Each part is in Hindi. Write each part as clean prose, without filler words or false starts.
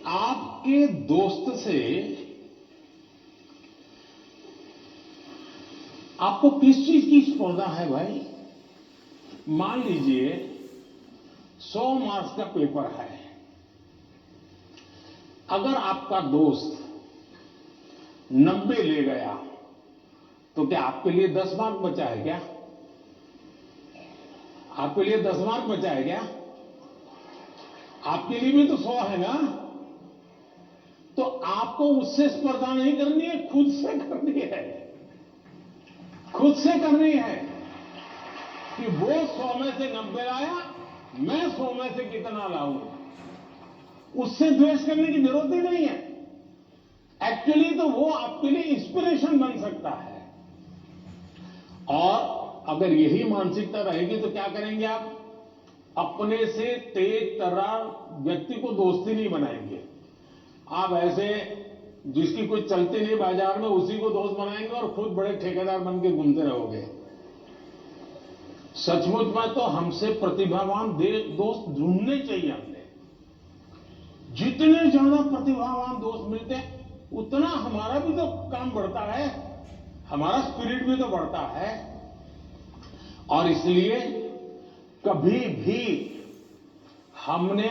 आपके दोस्त से आपको किस चीज की स्पर्धा है भाई? मान लीजिए 100 मार्क्स का पेपर है। अगर आपका दोस्त 90 ले गया तो क्या आपके लिए 10 मार्क बचा है क्या? आपके लिए 10 मार्क बचा है क्या? आपके लिए भी तो 100 है ना? तो आपको उससे स्पर्धा नहीं करनी है, खुद से करनी है। खुद से करनी है कि वो 100 में से 90 लाया, मैं 100 में से कितना लाऊं। उससे द्वेष करने की जरूरत ही नहीं है। एक्चुअली तो वो आपके लिए इंस्पिरेशन बन सकता है। और अगर यही मानसिकता रहेगी तो क्या करेंगे आप? अपने से तेज तर्रार व्यक्ति को दोस्ती नहीं बनाएंगे। आप ऐसे जिसकी कुछ चलती नहीं बाजार में उसी को दोस्त बनाएंगे और खुद बड़े ठेकेदार बन के घूमते रहोगे। सचमुच में तो हमसे प्रतिभावान दोस्त ढूंढने चाहिए हमने। जितने ज्यादा प्रतिभावान दोस्त मिलते हैं उतना हमारा भी तो काम बढ़ता है, हमारा स्पिरिट भी तो बढ़ता है। और इसलिए कभी भी हमने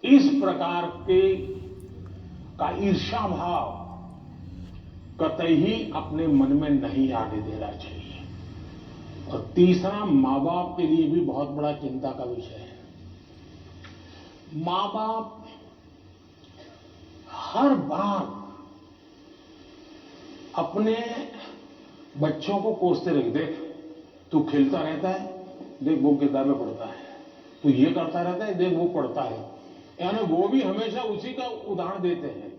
इस प्रकार के का ईर्ष्या भाव कतई ही अपने मन में नहीं आने देना चाहिए। और तीसरा, मां बाप के लिए भी बहुत बड़ा चिंता का विषय है। मां बाप हर बार अपने बच्चों को कोसते रहे, देख तू खेलता रहता है, देख वो किताबें पढ़ता है, तू ये करता रहता है, देख वो पढ़ता है। यानी वो भी हमेशा उसी का उदाहरण देते हैं।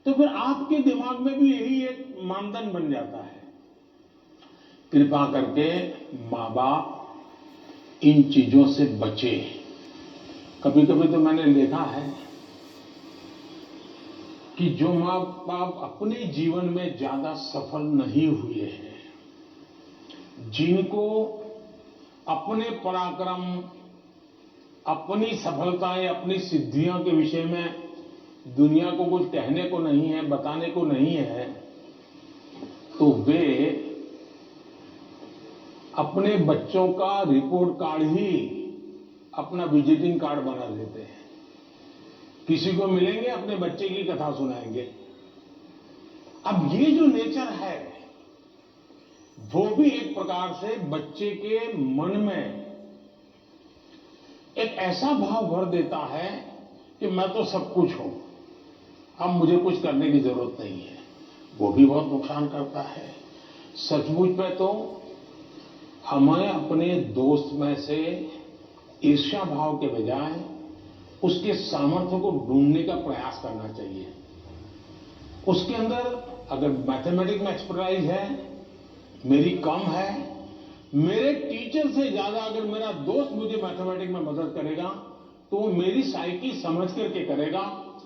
तो फिर आपके दिमाग में भी यही एक मानदंड बन जाता है। कृपा करके मां बाप इन चीजों से बचे। कभी कभी तो मैंने देखा है कि जो मां बाप अपने जीवन में ज्यादा सफल नहीं हुए हैं, जिनको अपने पराक्रम, अपनी सफलताएं, अपनी सिद्धियों के विषय में दुनिया को कुछ कहने को नहीं है, बताने को नहीं है, तो वे अपने बच्चों का रिपोर्ट कार्ड ही अपना विजिटिंग कार्ड बना लेते हैं। किसी को मिलेंगे अपने बच्चे की कथा सुनाएंगे। अब ये जो नेचर है वो भी एक प्रकार से बच्चे के मन में एक ऐसा भाव भर देता है कि मैं तो सब कुछ हूं, अब मुझे कुछ करने की जरूरत नहीं है। वो भी बहुत नुकसान करता है। सचमुच में तो हमें अपने दोस्त में से ईर्ष्या भाव के बजाय उसके सामर्थ्य को ढूंढने का प्रयास करना चाहिए। उसके अंदर अगर मैथमेटिक्स में एक्सपर्टाइज है, मेरी कम है, मेरे टीचर से ज्यादा अगर मेरा दोस्त मुझे मैथमेटिक्स में मदद करेगा तो वो मेरी साइकी समझ करके करेगा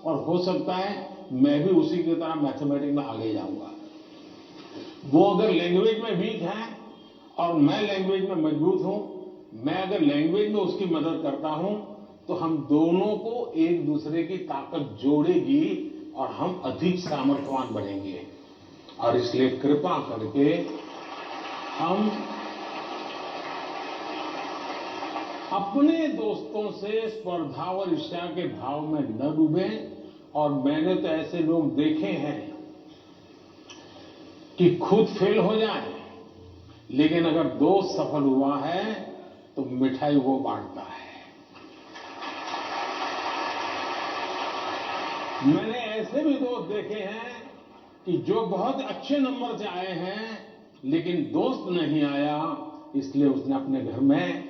और हो सकता है मैं भी उसी की तरह मैथमेटिक्स में आगे जाऊंगा। वो अगर लैंग्वेज में वीक है और मैं लैंग्वेज में मजबूत हूं, मैं अगर लैंग्वेज में उसकी मदद करता हूं तो हम दोनों को एक दूसरे की ताकत जोड़ेगी और हम अधिक सामर्थ्यवान बनेंगे। और इसलिए कृपा करके हम अपने दोस्तों से स्पर्धा और ईर्ष्या के भाव में न डूबें। और मैंने तो ऐसे लोग देखे हैं कि खुद फेल हो जाए, लेकिन अगर दोस्त सफल हुआ है तो मिठाई वो बांटता है। मैंने ऐसे भी दोस्त देखे हैं कि जो बहुत अच्छे नंबर से आए हैं लेकिन दोस्त नहीं आया, इसलिए उसने अपने घर में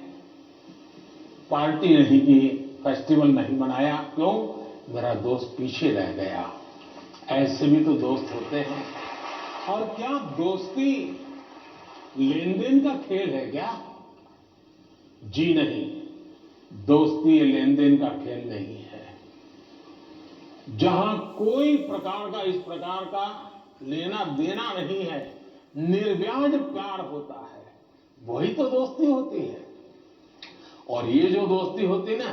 पार्टी नहीं की, फेस्टिवल नहीं मनाया। क्यों? मेरा दोस्त पीछे रह गया। ऐसे भी तो दोस्त होते हैं। और क्या दोस्ती लेन देन का खेल है क्या? जी नहीं, दोस्ती लेन देन का खेल नहीं है। जहां कोई प्रकार का इस प्रकार का लेना देना नहीं है, निर्व्याज प्यार होता है, वही तो दोस्ती होती है। और ये जो दोस्ती होती ना,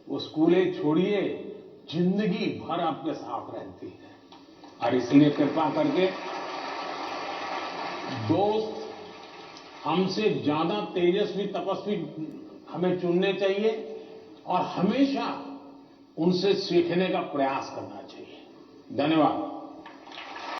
वो स्कूलें छोड़िए, जिंदगी भर आपके साथ रहती है। और इसलिए कृपा करके दोस्त हमसे ज्यादा तेजस्वी तपस्वी हमें चुनने चाहिए और हमेशा उनसे सीखने का प्रयास करना चाहिए। धन्यवाद।